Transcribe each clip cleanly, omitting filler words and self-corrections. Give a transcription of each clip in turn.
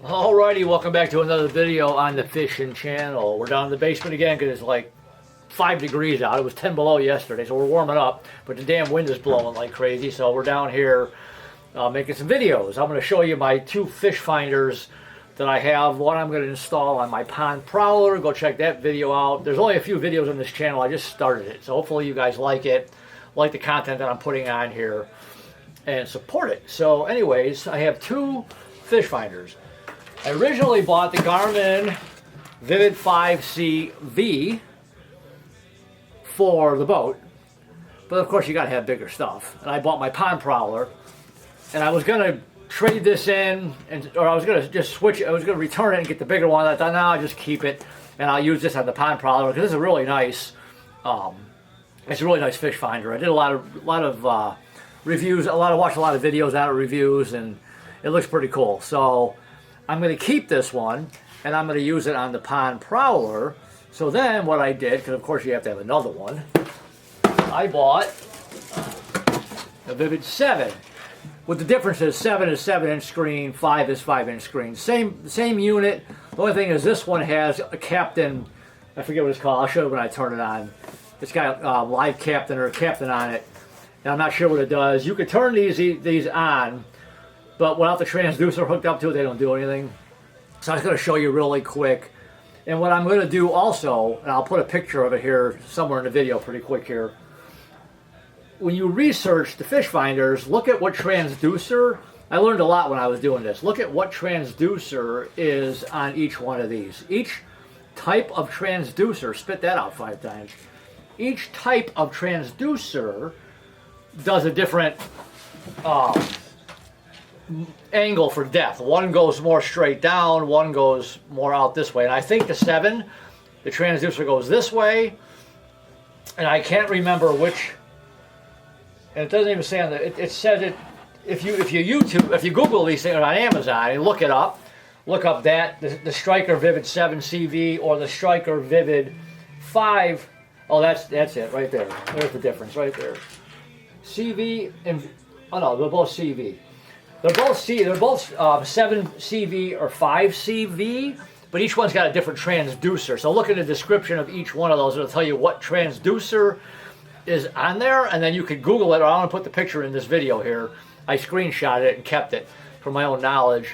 Alrighty, welcome back to another video on the fishing channel. We're down in the basement again because it's like 5 degrees out. It was 10 below yesterday, so we're warming up, but the damn wind is blowing like crazy, so we're down here making some videos. I'm going to show you my two fish finders that I have. One I'm going to install on my pond prowler. Go check that video out. There's only a few videos on this channel. I just started it, so hopefully you guys like it, like the content that I'm putting on here, and support it. So anyways, I have two fish finders. I originally bought the Garmin Vivid 5CV for the boat, but of course you gotta have bigger stuff. And I bought my pond prowler, and I was gonna trade this in, or I was gonna just switch it. I was gonna return it and get the bigger one. I thought, no, I'll just keep it, and I'll use this on the pond prowler because this is a really nice. It's a really nice fish finder. I did a lot of reviews. Watched a lot of videos out of reviews, and it looks pretty cool. So I'm going to keep this one, and I'm going to use it on the pond prowler. So then what I did, because of course you have to have another one, I bought a Vivid 7. What the difference is, 7 is 7-inch screen, 5 is 5-inch screen. Same unit. The only thing is this one has a Captain, I forget what it's called. I'll show you when I turn it on. It's got a live Captain or a Captain on it, and I'm not sure what it does. You could turn these on, but without the transducer hooked up to it, they don't do anything. So I'm just going to show you really quick. And what I'm going to do also, and I'll put a picture of it here somewhere in the video pretty quick here. When you research the fish finders, look at what transducer. I learned a lot when I was doing this. Look at what transducer is on each one of these. Each type of transducer, spit that out 5 times. Each type of transducer does a different angle for depth. One goes more straight down, one goes more out this way. And I think the 7, the transducer goes this way, and I can't remember which. And it doesn't even say on the. It says it. If you Google these things on Amazon and look it up, look up that the Striker Vivid 7 CV or the Striker Vivid 5. Oh, that's it right there. There's the difference right there. CV and oh no, they're both CV. They're both 7 CV or 5 CV, but each one's got a different transducer. So look at the description of each one of those. It'll tell you what transducer is on there, and then you could Google it, or I'm going to put the picture in this video here. I screenshotted it and kept it for my own knowledge,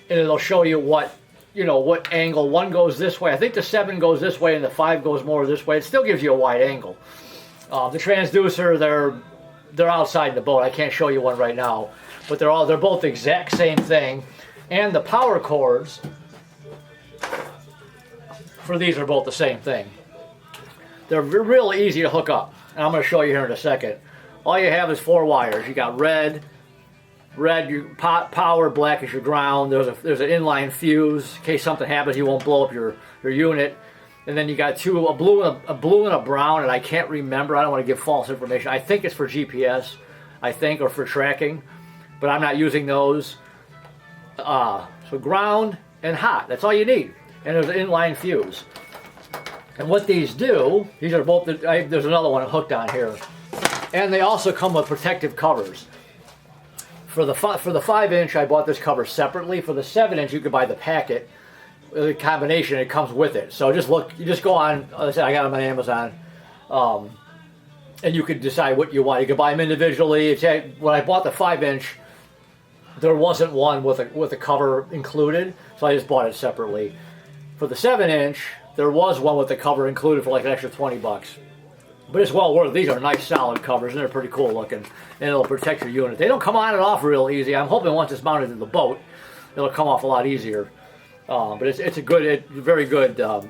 and it'll show you what angle. One goes this way. I think the 7 goes this way, and the 5 goes more this way. It still gives you a wide angle. The transducer, they're outside the boat. I can't show you one right now, but they're both the exact same thing. And the power cords for these are both the same thing. They're really easy to hook up, and I'm going to show you here in a second. All you have is 4 wires. You got red your power, black is your ground. There's an inline fuse in case something happens, you won't blow up your unit. And then you got a blue and a brown, and I can't remember. I don't want to give false information. I think it's for GPS, or for tracking, but I'm not using those. So ground and hot, that's all you need. And there's an inline fuse. And what these do, these are both, there's another one hooked on here. And they also come with protective covers. For the 5-inch, I bought this cover separately. For the 7-inch, you could buy the packet. The combination, it comes with it. So you just go on, like I said, I got them on Amazon, and you could decide what you want. You could buy them individually. When I bought the 5-inch, there wasn't one with a cover included, so I just bought it separately. For the 7-inch, there was one with the cover included for like an extra $20. But it's well worth it. These are nice solid covers, and they're pretty cool looking, and it'll protect your unit. They don't come on and off real easy. I'm hoping once it's mounted to the boat, it'll come off a lot easier. But it's very good to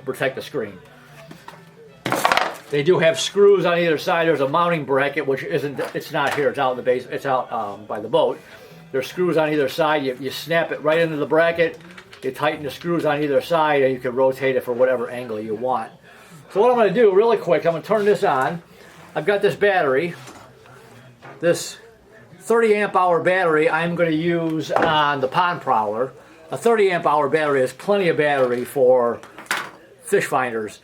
protect the screen. They do have screws on either side. There's a mounting bracket, which it's not here. It's out in the base. It's out by the boat. There's screws on either side. You snap it right into the bracket. You tighten the screws on either side, and you can rotate it for whatever angle you want. So what I'm going to do really quick, I'm going to turn this on. I've got this battery, this 30 amp hour battery I'm going to use on the pond prowler. A 30 amp hour battery is plenty of battery for fish finders.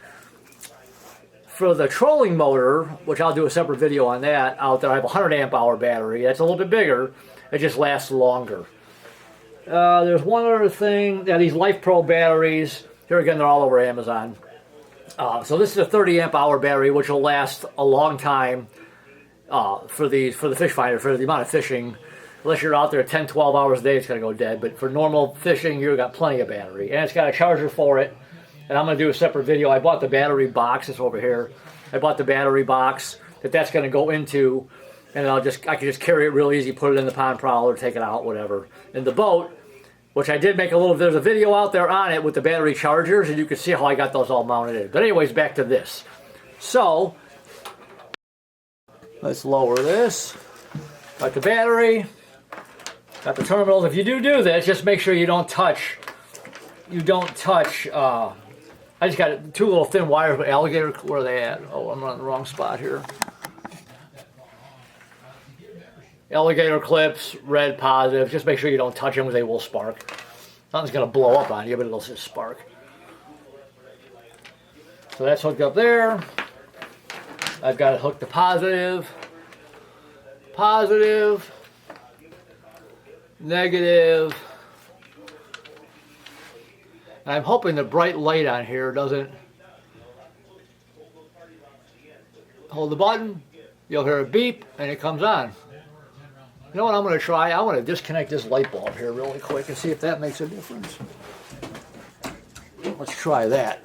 For the trolling motor, which I'll do a separate video on that, out there I have a 100 amp hour battery. That's a little bit bigger. It just lasts longer. There's one other thing. Yeah, these Life Pro batteries. Here again, they're all over Amazon. So this is a 30 amp hour battery, which will last a long time for the fish finder, for the amount of fishing. Unless you're out there 10, 12 hours a day, it's going to go dead. But for normal fishing, you've got plenty of battery. And it's got a charger for it. And I'm going to do a separate video. I bought the battery box. It's over here. I bought the battery box that's going to go into, and I can just carry it real easy, put it in the pond prowler, take it out, whatever. In the boat, which I did make there's a video out there on it with the battery chargers, and you can see how I got those all mounted in. But anyways, back to this. So, let's lower this. Got the battery. Got the terminals. If you do this, just make sure you don't touch, I just got two little thin wires, but alligator, where are they at? Oh, I'm on the wrong spot here. Alligator clips, red positive. Just make sure you don't touch them because they will spark. Nothing's going to blow up on you, but it'll just spark. So that's hooked up there. I've got it hooked to positive, negative. And I'm hoping the bright light on here doesn't hold the button. You'll hear a beep and it comes on. You know what I'm going to try? I want to disconnect this light bulb here really quick and see if that makes a difference. Let's try that.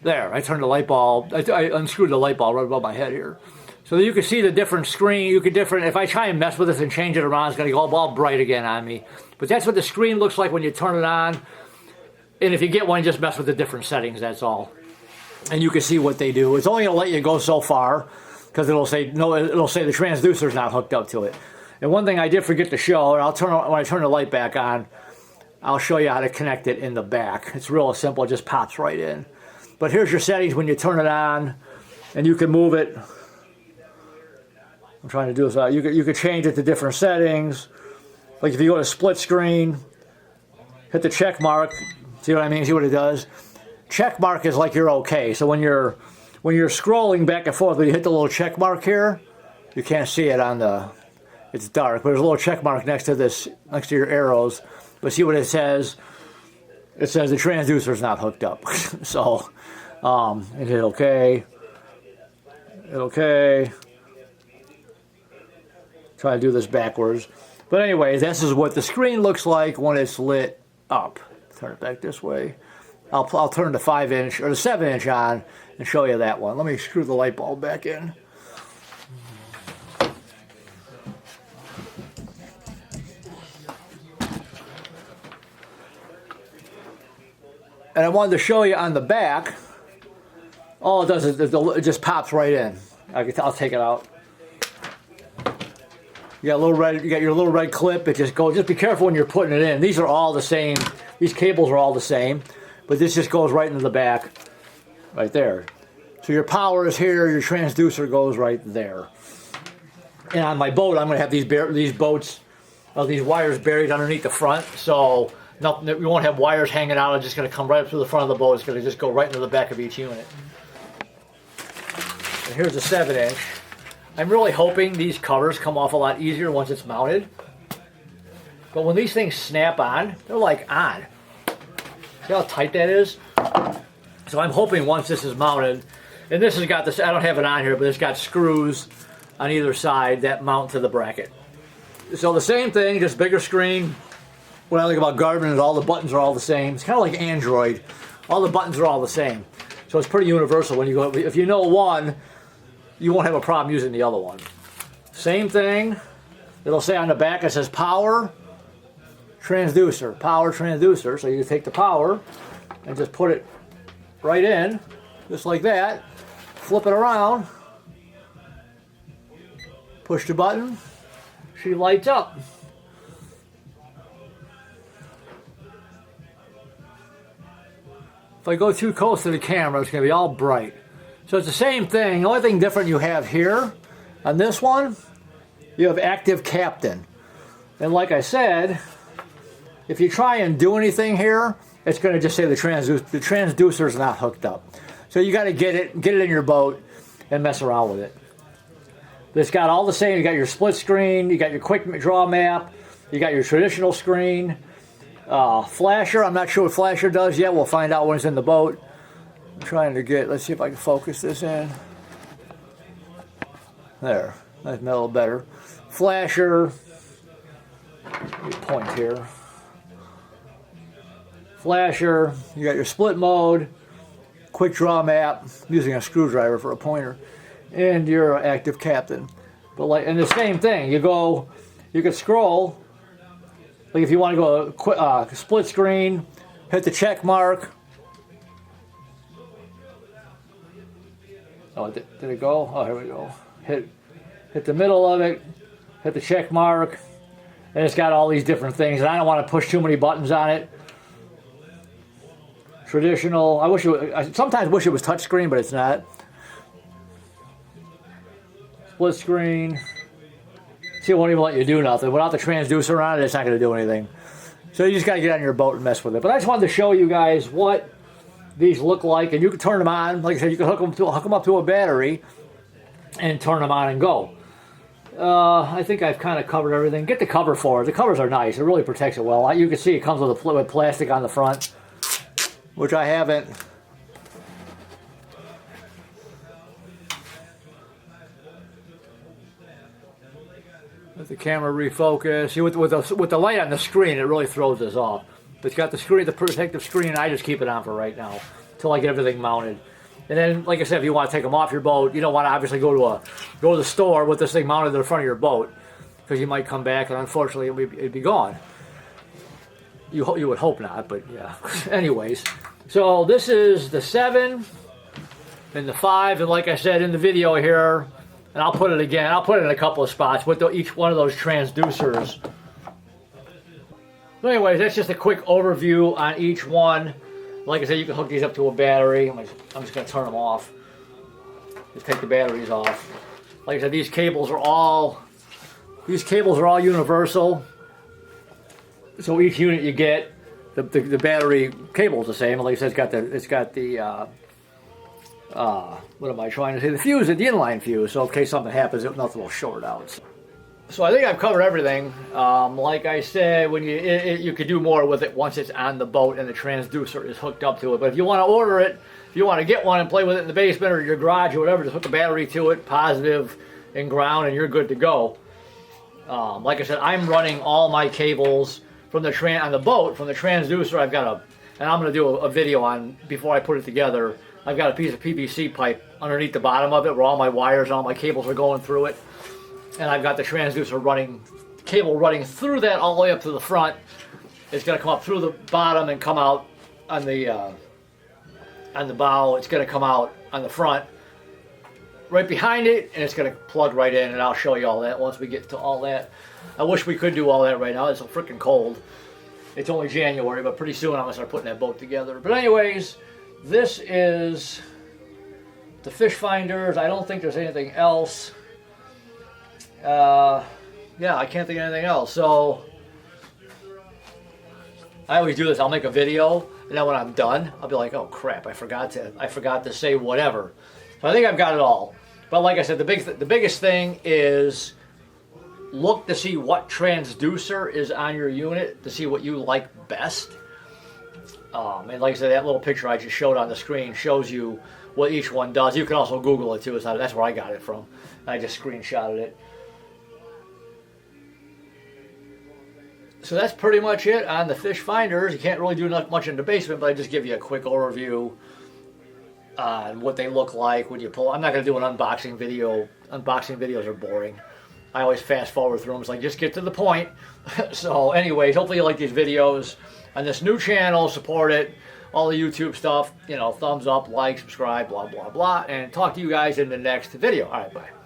There, I turned the light bulb, I unscrewed the light bulb right above my head here. So that you can see the different screen, if I try and mess with this and change it around, it's going to go all bright again on me. But that's what the screen looks like when you turn it on. And if you get one, just mess with the different settings, that's all. And you can see what they do. It's only going to let you go so far, because it'll say the transducer's not hooked up to it. And one thing I did forget to show, and when I turn the light back on, I'll show you how to connect it in the back. It's real simple, it just pops right in. But here's your settings when you turn it on, and you can move it. I'm trying to do this. You could change it to different settings. Like if you go to split screen, hit the check mark. See what I mean? See what it does? Check mark is like you're okay. So when you're scrolling back and forth, when you hit the little check mark here, you can't see it on the. It's dark, but there's a little check mark next to your arrows. But see what it says? It says the transducer's not hooked up. So, it hit OK. Hit OK. Try to do this backwards. But anyway, this is what the screen looks like when it's lit up. Turn it back this way. I'll turn the 5-inch or the 7-inch on and show you that one. Let me screw the light bulb back in. And I wanted to show you on the back. All it does is it just pops right in. I'll take it out. You got a little red. You got your little red clip. It just goes. Just be careful when you're putting it in. These are all the same. These cables are all the same, but this just goes right into the back, right there. So your power is here. Your transducer goes right there. And on my boat, I'm going to have these wires buried underneath the front, so. Nothing, we won't have wires hanging out. It's just going to come right up to the front of the boat. It's going to just go right into the back of each unit. And here's a 7-inch. I'm really hoping these covers come off a lot easier once it's mounted. But when these things snap on, they're like on. See how tight that is? So I'm hoping once this is mounted, and this has got this, I don't have it on here, but it's got screws on either side that mount to the bracket. So the same thing, just bigger screen. What I like about Garmin is all the buttons are all the same. It's kind of like Android. All the buttons are all the same. So it's pretty universal when you go. If you know one, you won't have a problem using the other one. Same thing. It'll say on the back, it says power, transducer, power transducer. So you take the power and just put it right in, just like that. Flip it around. Push the button. She lights up. If I go too close to the camera, it's going to be all bright. So it's the same thing. The only thing different you have here, on this one, you have active captain. And like I said, if you try and do anything here, it's going to just say the transducer is not hooked up. So you got to get it in your boat and mess around with it. It's got all the same. You got your split screen, you got your quick draw map, you got your traditional screen. Flasher, I'm not sure what flasher does yet. We'll find out when it's in the boat. I'm trying to get, let's see if I can focus this in. There, that's a little better. Flasher, let me point here. Flasher, you got your split mode, quick draw map, using a screwdriver for a pointer, and your active captain. But like, and the same thing, you can scroll. Like if you want to go split screen, hit the check mark. Oh, did it go? Oh, here we go. Hit the middle of it, hit the check mark, and it's got all these different things. And I don't want to push too many buttons on it. Traditional. I sometimes wish it was touchscreen, but it's not. Split screen. See, it won't even let you do nothing. Without the transducer on it, it's not going to do anything. So you just got to get on your boat and mess with it. But I just wanted to show you guys what these look like, and you can turn them on. Like I said, you can hook them up to a battery and turn them on and go. I think I've kind of covered everything. Get the cover for it. The covers are nice. It really protects it well. You can see it comes with plastic on the front, which I haven't. Let the camera refocus. See, with the light on the screen, it really throws this off. It's got the screen, the protective screen. I just keep it on for right now until I get everything mounted. And then, like I said, if you want to take them off your boat, you don't want to obviously go to the store with this thing mounted to the front of your boat, because you might come back and unfortunately it'd be gone. You would hope not, but yeah. Anyways, so this is the 7 and the 5, and like I said in the video here, and I'll put it again. I'll put it in a couple of spots with each one of those transducers. So anyways, that's just a quick overview on each one. Like I said, you can hook these up to a battery. I'm just going to turn them off. Just take the batteries off. Like I said, these cables are all universal. So each unit you get, the battery cable is the same. Like I said, it's got the what am I trying to say? The fuse, the inline fuse. So in case something happens, nothing will short out. So I think I've covered everything. Like I said, when you could do more with it once it's on the boat and the transducer is hooked up to it. But if you want to order it, if you want to get one and play with it in the basement or your garage or whatever, just hook a battery to it, positive and ground, and you're good to go. Like I said, I'm running all my cables from on the boat from the transducer. I've got and I'm going to do a video on before I put it together. I've got a piece of PVC pipe underneath the bottom of it where all my wires and all my cables are going through it. And I've got the transducer cable running through that all the way up to the front. It's going to come up through the bottom and come out on the bow. It's going to come out on the front, right behind it, and it's going to plug right in. And I'll show you all that once we get to all that. I wish we could do all that right now. It's so freaking cold. It's only January, but pretty soon I'm going to start putting that boat together. But anyways, this is the fish finders. I don't think there's anything else. Yeah, I can't think of anything else. So I always do this. I'll make a video, and then when I'm done, I'll be like, "Oh crap! I forgot to say whatever." So I think I've got it all. But like I said, the biggest thing is look to see what transducer is on your unit to see what you like best. And like I said, that little picture I just showed on the screen shows you what each one does. You can also Google it too. That's where I got it from. I just screenshotted it. So that's pretty much it on the fish finders. You can't really do much in the basement, but I just give you a quick overview on what they look like when you pull. I'm not going to do an unboxing video. Unboxing videos are boring. I always fast forward through them. It's like, just get to the point. So anyways, hopefully you like these videos on this new channel. Support it. All the YouTube stuff, thumbs up, like, subscribe, blah, blah, blah. And talk to you guys in the next video. All right, bye.